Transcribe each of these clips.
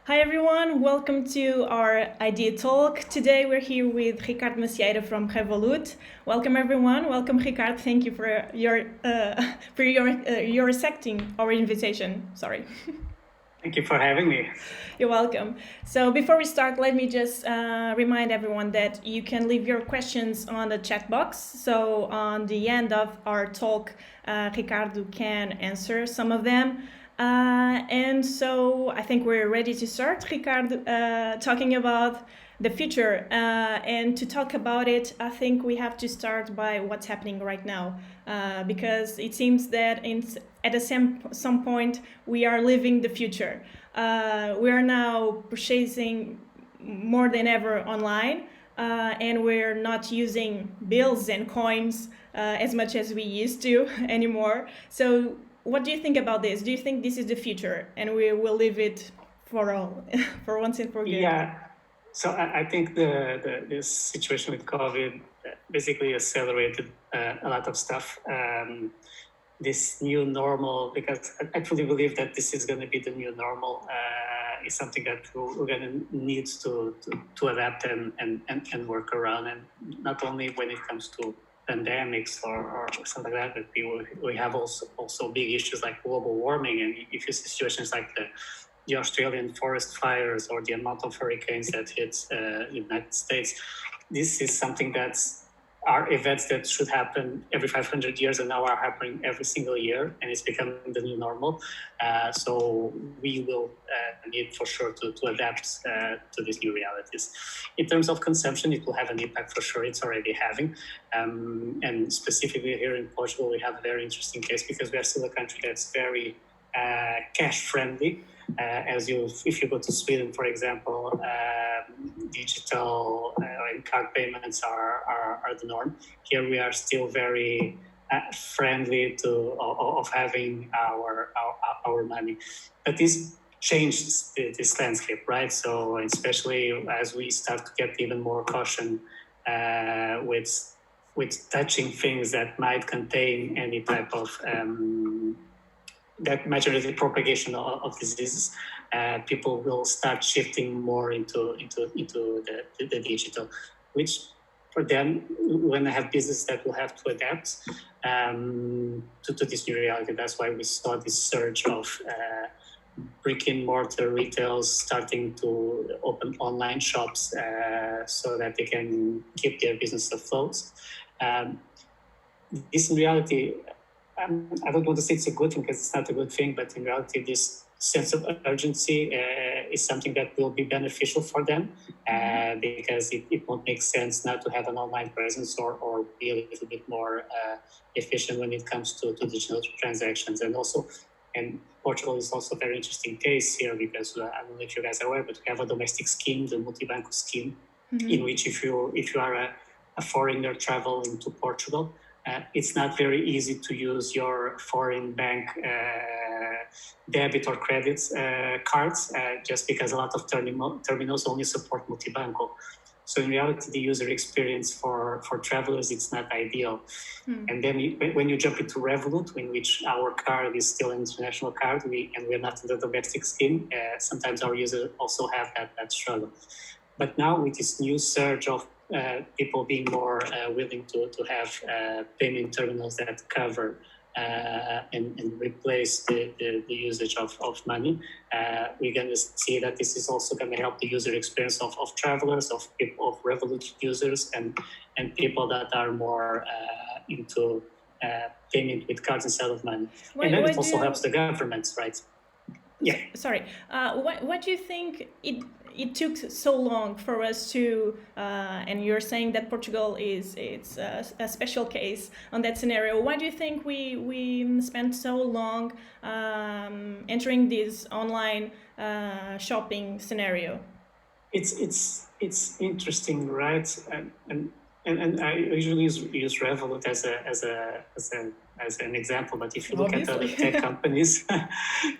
Hi everyone, welcome to our idea talk. Today we're here with Ricardo Macieira from Revolut. Welcome everyone. Welcome Ricardo. Thank you for your accepting our invitation. Sorry. Thank you for having me. You're welcome. So before we start, let me just remind everyone that you can leave your questions on the chat box. So on the end of our talk, Ricardo can answer some of them. And so I think we're ready to start, Ricardo, talking about the future. And to talk about it, I think we have to start by what's happening right now, because it seems that at some point we are living the future. We are now purchasing more than ever online, and we're not using bills and coins as much as we used to anymore. So what do you think about this? Do you think this is the future and we will live it for all, for once and for good? Yeah, so I think this situation with COVID basically accelerated a lot of stuff. This new normal, because I truly believe that this is going to be the new normal, is something that we're going to need to adapt and work around. And not only when it comes to pandemics or something like that, but we have also big issues like global warming. And if you see situations like the Australian forest fires or the amount of hurricanes that hit the United States, this is something are events that should happen every 500 years and now are happening every single year, and it's becoming the new normal. So we will need for sure to adapt to these new realities. In terms of consumption, it will have an impact for sure. It's already having. And specifically here in Portugal, we have a very interesting case because we are still a country that's very cash friendly. If you go to Sweden, for example, digital and card payments are the norm. Here we are still very friendly of having our money, but this changed this landscape, right? So especially as we start to get even more caution with touching things that might contain any type of that measure the propagation of diseases, people will start shifting more into the digital, which for them, when they have business that will have to adapt to this new reality. That's why we saw this surge of brick and mortar retails starting to open online shops so that they can keep their business afloat. This in reality, I don't want to say it's a good thing because it's not a good thing, but in reality, this sense of urgency is something that will be beneficial for them because it won't make sense not to have an online presence or be a little bit more efficient when it comes to digital transactions. And Portugal is also a very interesting case here because I don't know if you guys are aware, but we have a domestic scheme, the multibanco scheme, in which if you are a foreigner traveling to Portugal, it's not very easy to use your foreign bank debit or credit cards just because a lot of terminals only support multibanco. So in reality, the user experience for travelers, it's not ideal. And then when you jump into Revolut, in which our card is still an international card, we're not in the domestic scheme, sometimes our users also have that struggle. But now with this new surge of people being more willing to have payment terminals that cover and replace the usage of money, we're going to see that this is also going to help the user experience of travelers, of people, of Revolut users, and people that are more into payment with cards instead of money. And then it also helps the governments, right? Yeah. Sorry. What do you think it took so long for us to? And you're saying that Portugal it's a special case on that scenario. Why do you think we spent so long entering this online shopping scenario? It's interesting, right? And I usually use Revolut as an example. But if you look at other tech companies,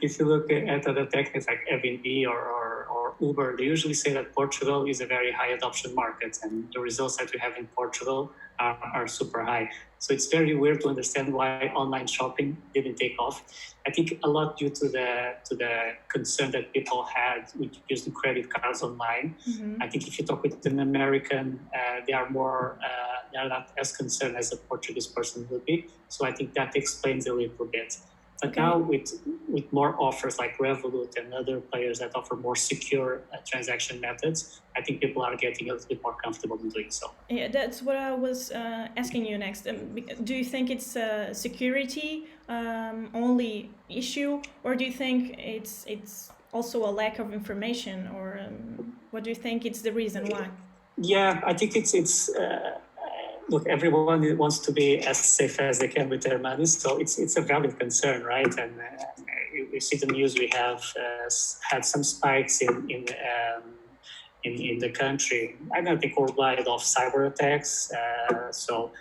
if you look at other tech, it's like Airbnb or or Uber, they usually say that Portugal is a very high adoption market, and the results that we have in Portugal are super high. So it's very weird to understand why online shopping didn't take off. I think a lot due to the concern that people had with using credit cards online. Mm-hmm. I think if you talk with an American, they are not as concerned as a Portuguese person would be. So I think that explains a little bit. But Okay. now with more offers like Revolut and other players that offer more secure transaction methods, I think people are getting a little bit more comfortable in doing so. Yeah, that's what I was asking you next. Do you think it's a security only issue, or do you think it's also a lack of information, or what do you think it's the reason why? Yeah, I think it's look, everyone wants to be as safe as they can with their money, so it's a valid concern, right? And we see the news. We have had some spikes in the country. I don't think worldwide of cyber attacks. So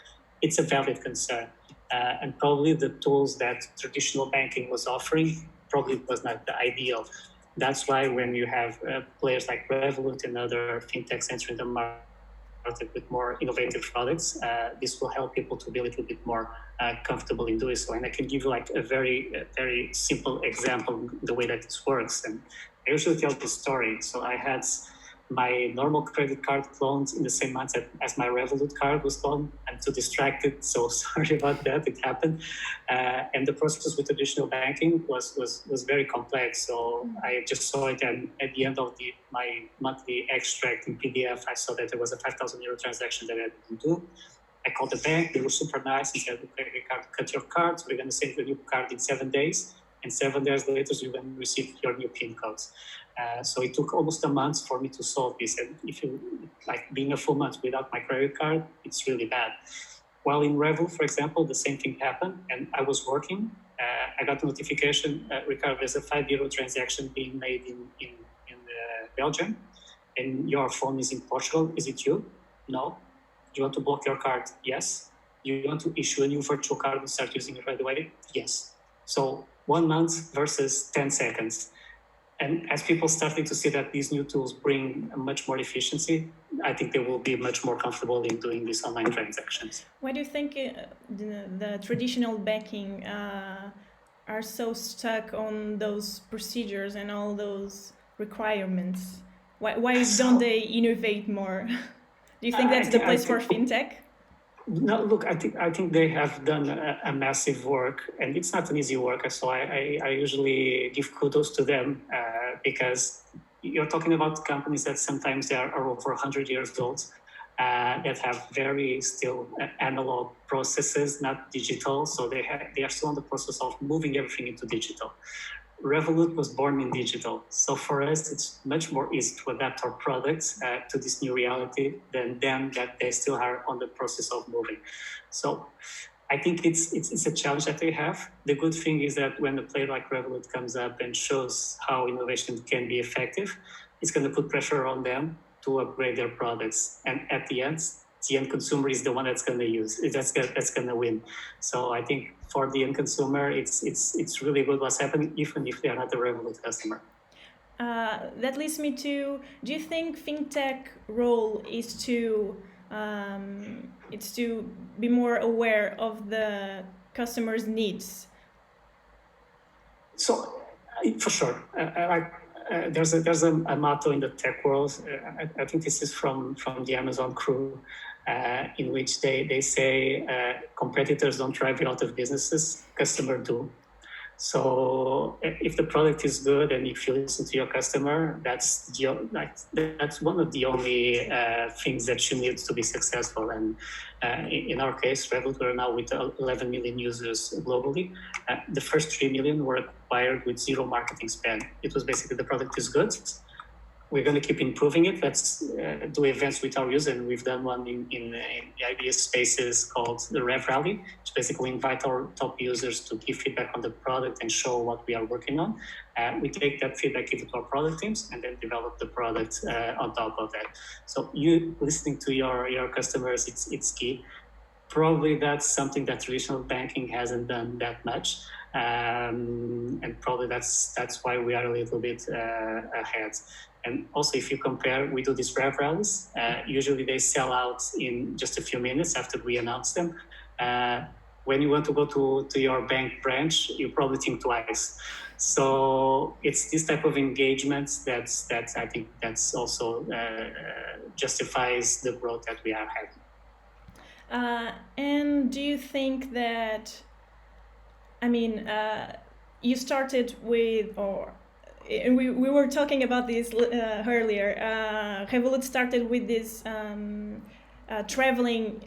it's a valid concern, and probably the tools that traditional banking was offering probably was not the ideal. That's why when you have players like Revolut and other fintechs entering the market with more innovative products, this will help people to be a little bit more comfortable in doing so. And I can give you like a very simple example the way that this works. And I usually tell this story. So I had my normal credit card cloned in the same month as my Revolut card was cloned. I'm too distracted, so sorry about that. It happened, and the process with traditional banking was very complex. So I just saw it, and at the end of my monthly extract in PDF, I saw that there was a 5,000 euro transaction that I didn't do. I called the bank. They were super nice and said, "Okay, Ricardo, cut your cards. We're going to send you a new card in 7 days." And 7 days later, you're going to receive your new PIN codes. So it took almost a month for me to solve this. And if you like being a full month without my credit card, it's really bad. While in Revolut, for example, the same thing happened, and I was working. I got a notification, Ricardo, there's a 5 euro transaction being made in Belgium, and your phone is in Portugal. Is it you? No. Do you want to block your card? Yes. Do you want to issue a new virtual card and start using it right away? Yes. So 1 month versus 10 seconds. And as people starting to see that these new tools bring much more efficiency, I think they will be much more comfortable in doing these online transactions. Why do you think the traditional banking are so stuck on those procedures and all those requirements? Why don't they innovate more? Do you think that's the place for fintech? No, look, I think they have done a massive work, and it's not an easy work. So I usually give kudos to them because you're talking about companies that sometimes they are over 100 years old, that have very still analog processes, not digital. So they are still in the process of moving everything into digital. Revolut was born in digital. So for us, it's much more easy to adapt our products to this new reality than them that they still are on the process of moving. So I think it's a challenge that they have. The good thing is that when a player like Revolut comes up and shows how innovation can be effective, it's going to put pressure on them to upgrade their products. And at the end consumer is the one that's going to use. That's going to win. So I think for the end consumer, it's really good what's happening, even if they are not a Revolut customer. That leads me to: do you think FinTech role is to be more aware of the customer's needs? So for sure, there's a motto in the tech world. I think this is from the Amazon crew, in which they say competitors don't drive you out of businesses, customers do. So if the product is good and if you listen to your customer, that's one of the only things that you need to be successful. And in our case, Revolut, we're now with 11 million users globally. The first 3 million were acquired with zero marketing spend. It was basically the product is good. We're going to keep improving it. Let's do events with our users. And we've done one in the IBS spaces called the Rev Rally, which basically invite our top users to give feedback on the product and show what we are working on. We take that feedback, give it to our product teams, and then develop the product on top of that. So you listening to your customers, it's key. Probably that's something that traditional banking hasn't done that much. And probably that's why we are a little bit ahead. And also, if you compare, we do these rev rallies. Usually they sell out in just a few minutes after we announce them. When you want to go to your bank branch, you probably think twice. So it's this type of engagements that I think that's also justifies the growth that we are having. And do you think that, I mean, you started with, or we were talking about this earlier. Revolut started with this traveling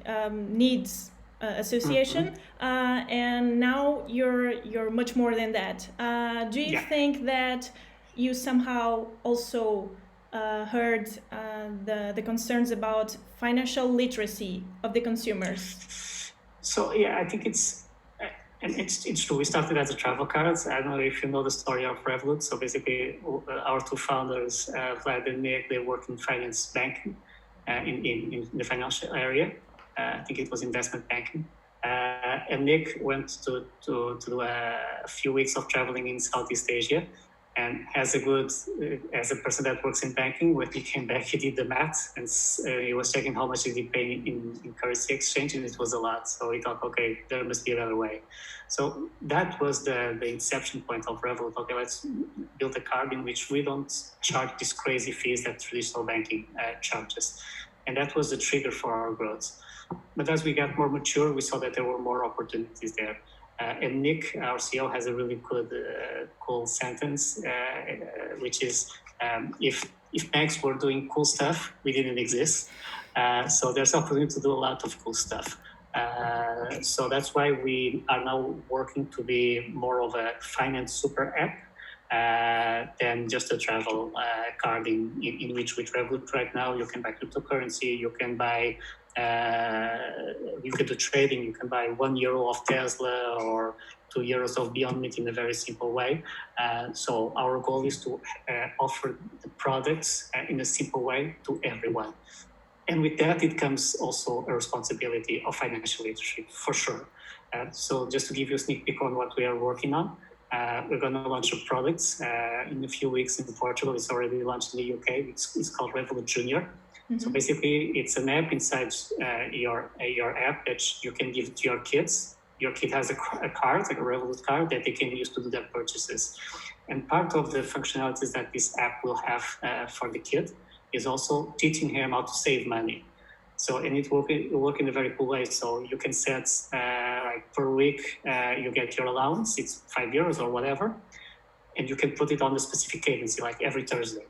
needs association, and now you're much more than that. Do you think that you somehow also heard the concerns about financial literacy of the consumers? So yeah, I think it's true. We started as a travel cards. I don't know if you know the story of Revolut. So basically, our two founders, Vlad and Nick, they work in finance banking, in the financial area. I think it was investment banking. And Nick went to do a few weeks of traveling in Southeast Asia. And as a person that works in banking, when he came back, he did the math and he was checking how much did he pay in currency exchange, and it was a lot. So he thought, okay, there must be another way. So that was the inception point of Revolut. Okay, let's build a card in which we don't charge these crazy fees that traditional banking charges. And that was the trigger for our growth. But as we got more mature, we saw that there were more opportunities there. And Nick, our CEO, has a really good, cool sentence, which is, if banks were doing cool stuff, we didn't exist. So there's opportunity to do a lot of cool stuff. So that's why we are now working to be more of a finance super app than just a travel card in which with Revolut right now you can buy cryptocurrency, you can buy you can do trading, you can buy €1 of Tesla or €2 of Beyond Meat in a very simple way. So our goal is to offer the products in a simple way to everyone. And with that, it comes also a responsibility of financial literacy, for sure. So just to give you a sneak peek on what we are working on, we're going to launch a product in a few weeks in Portugal. It's already launched in the UK. It's called Revolut Junior. Mm-hmm. So basically, it's an app inside your app that you can give to your kids. Your kid has a card, like a Revolut card, that they can use to do their purchases. And part of the functionalities that this app will have for the kid is also teaching him how to save money. So, and it will work in a very cool way. So you can set, like per week, you get your allowance, it's €5 or whatever, and you can put it on a specific cadence, like every Thursday.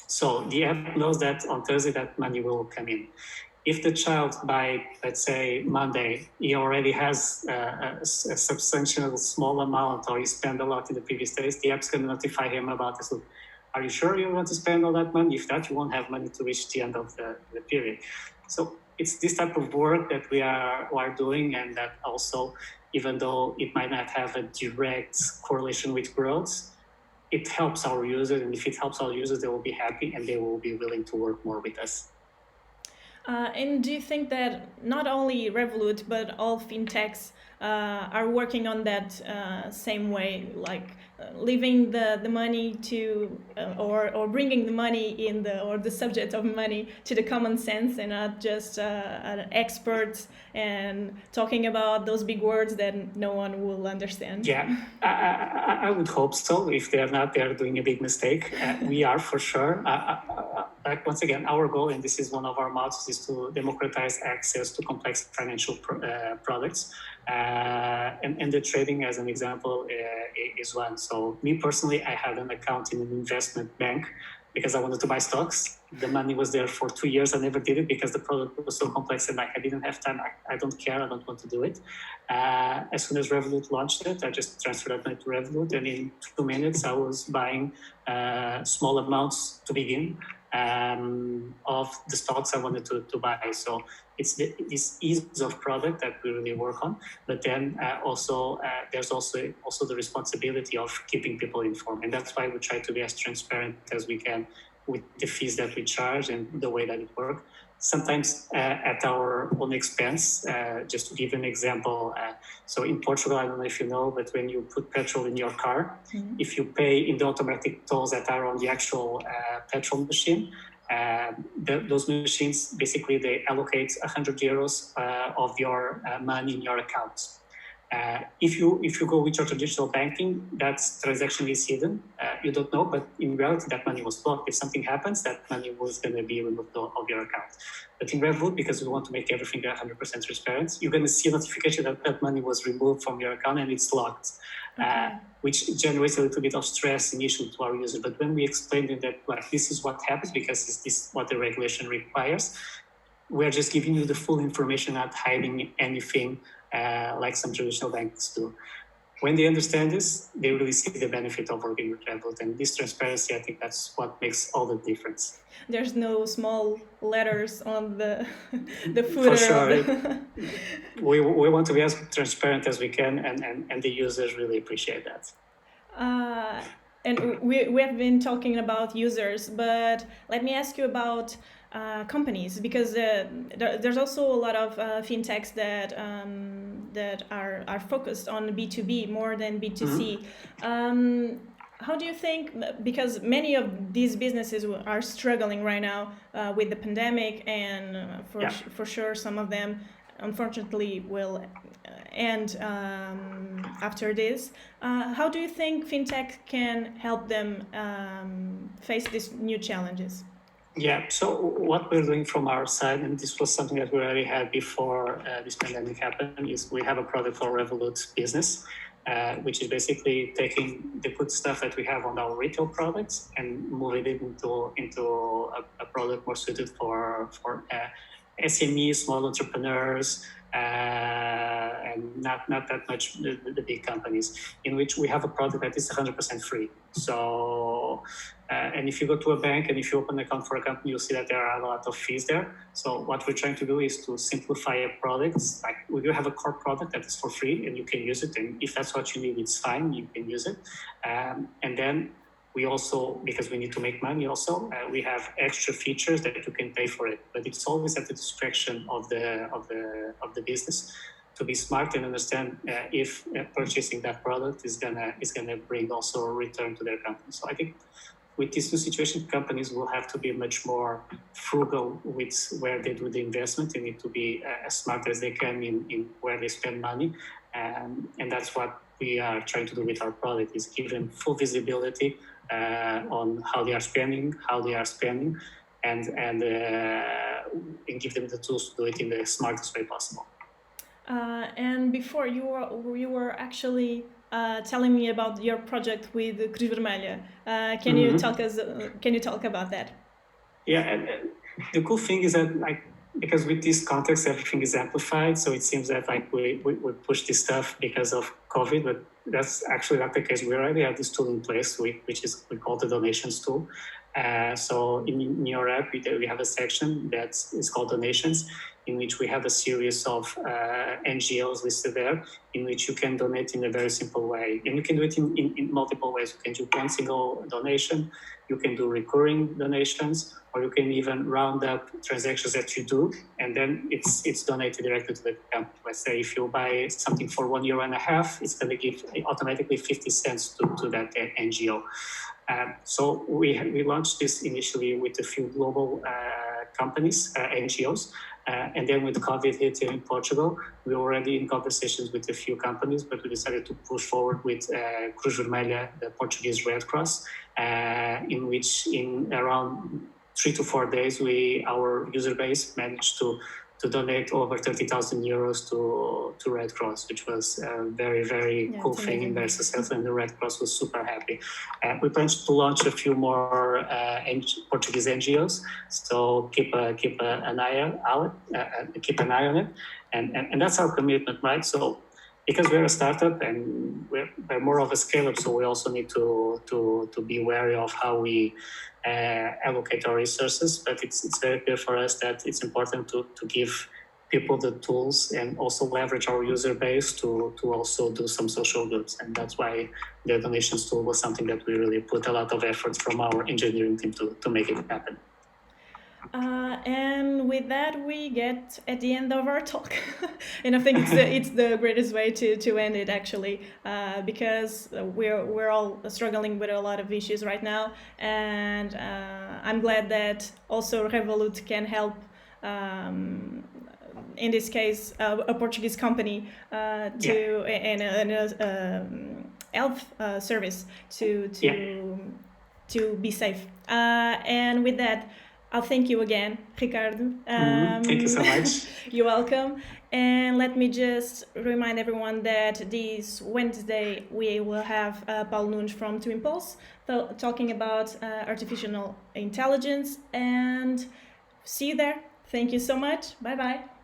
So the app knows that on Thursday that money will come in. If the child by, let's say, Monday, he already has a substantial small amount or he spent a lot in the previous days, the app's going to notify him about this. Are you sure you want to spend all that money? If not, you won't have money to reach the end of the period. So it's this type of work that we are doing, and that also, even though it might not have a direct correlation with growth, it helps our users, and if it helps our users, they will be happy and they will be willing to work more with us. And do you think that not only Revolut but all fintechs are working on that same way, like leaving the money to or bringing the money in the subject of money to the common sense, and not just an expert and talking about those big words that no one will understand? Yeah, I would hope so. If they are not, they are doing a big mistake. We are, for sure. Like, once again, our goal, and this is one of our mottos, is to democratize access to complex financial products. And the trading, as an example, is one. So me personally, I had an account in an investment bank because I wanted to buy stocks. The money was there for 2 years. I never did it because the product was so complex and I didn't have time. I don't care. I don't want to do it. As soon as Revolut launched it, I just transferred that money to Revolut. And in 2 minutes, I was buying small amounts to begin of the stocks I wanted to buy. So it's this ease of product that we really work on. But then also there's also the responsibility of keeping people informed. And that's why we try to be as transparent as we can with the fees that we charge and the way that it works. sometimes at our own expense. Just to give an example, so in Portugal, I don't know if you know, but when you put petrol in your car, if you pay in the automatic tolls that are on the actual petrol machine, those machines, basically, they allocate 100 euros of your money in your account. If you go with your traditional banking, that transaction is hidden. You don't know, but in reality, that money was blocked. If something happens, that money was going to be removed of your account. But in Revolut, because we want to make everything 100% transparent, you're going to see a notification that that money was removed from your account and it's locked, which generates a little bit of stress initially to our user. But when we explain them that, like, this is what happens because this is what the regulation requires, we're just giving you the full information, not hiding anything like some traditional banks do. When they understand this, they really see the benefit of working with Revolut. And this transparency, I think that's what makes all the difference. There's no small letters on the footer. For sure. Of the we want to be as transparent as we can, and the users really appreciate that. And we have been talking about users, but let me ask you about companies, because there's also a lot of fintechs that are focused on B2B more than B2C. How do you think, because many of these businesses are struggling right now with the pandemic, and for sure some of them unfortunately will end after this. How do you think fintech can help them face these new challenges? Yeah, so what we're doing from our side, and this was something that we already had before this pandemic happened, is we have a product called Revolut Business, which is basically taking the good stuff that we have on our retail products and moving it into a product more suited for SMEs, small entrepreneurs, and not that much the big companies, in which we have a product that is 100% free. So, and if you go to a bank and if you open an account for a company, you'll see that there are a lot of fees there. So what we're trying to do is to simplify a product. Like, we do have a core product that is for free and you can use it. And if that's what you need, it's fine, you can use it. And then we also, because we need to make money also, we have extra features that you can pay for it, but it's always at the discretion of the business to be smart and understand if purchasing that product is gonna bring also a return to their company. So I think with this new situation, companies will have to be much more frugal with where they do the investment. They need to be as smart as they can in where they spend money, and that's what we are trying to do with our product, is give them full visibility on how they are spending, and give them the tools to do it in the smartest way possible. And before you were actually telling me about your project with Cruz Vermelha. Can you talk about that? Yeah, and the cool thing is that, like, because with this context everything is amplified, so it seems that like we push this stuff because of COVID, but that's actually not the case. We already have this tool in place, which is we call the donations tool. So in your app, we have a section that is called donations, in which we have a series of NGOs listed there, in which you can donate in a very simple way. And you can do it in multiple ways. You can do one single donation, you can do recurring donations, or you can even round up transactions that you do, and then it's donated directly to the company. Let's say if you buy something for €1.50, it's going to give automatically 50 cents to that NGO. So we launched this initially with a few global companies, NGOs, and then with COVID hit here in Portugal, we were already in conversations with a few companies, but we decided to push forward with Cruz Vermelha, the Portuguese Red Cross, in which in around 3 to 4 days, our user base managed to donate over 30,000 euros to Red Cross, which was a very, very cool thing and very successful, and the Red Cross was super happy. We plan to launch a few more Portuguese NGOs, so keep an eye on it, and that's our commitment, right? So because we're a startup and we're more of a scale-up, so we also need to be wary of how we allocate our resources, but it's very clear for us that it's important to give people the tools and also leverage our user base to also do some social goods. And that's why the donations tool was something that we really put a lot of effort from our engineering team to make it happen. And with that, we get at the end of our talk, and I think it's the greatest way to end it actually, because we're all struggling with a lot of issues right now, and I'm glad that also Revolut can help. In this case, a Portuguese company to and a health service to be safe. And with that, I'll thank you again, Ricardo. Thank you so much. You're welcome. And let me just remind everyone that this Wednesday we will have Paulo Nunes from To Impulse talking about artificial intelligence. And see you there. Thank you so much. Bye bye.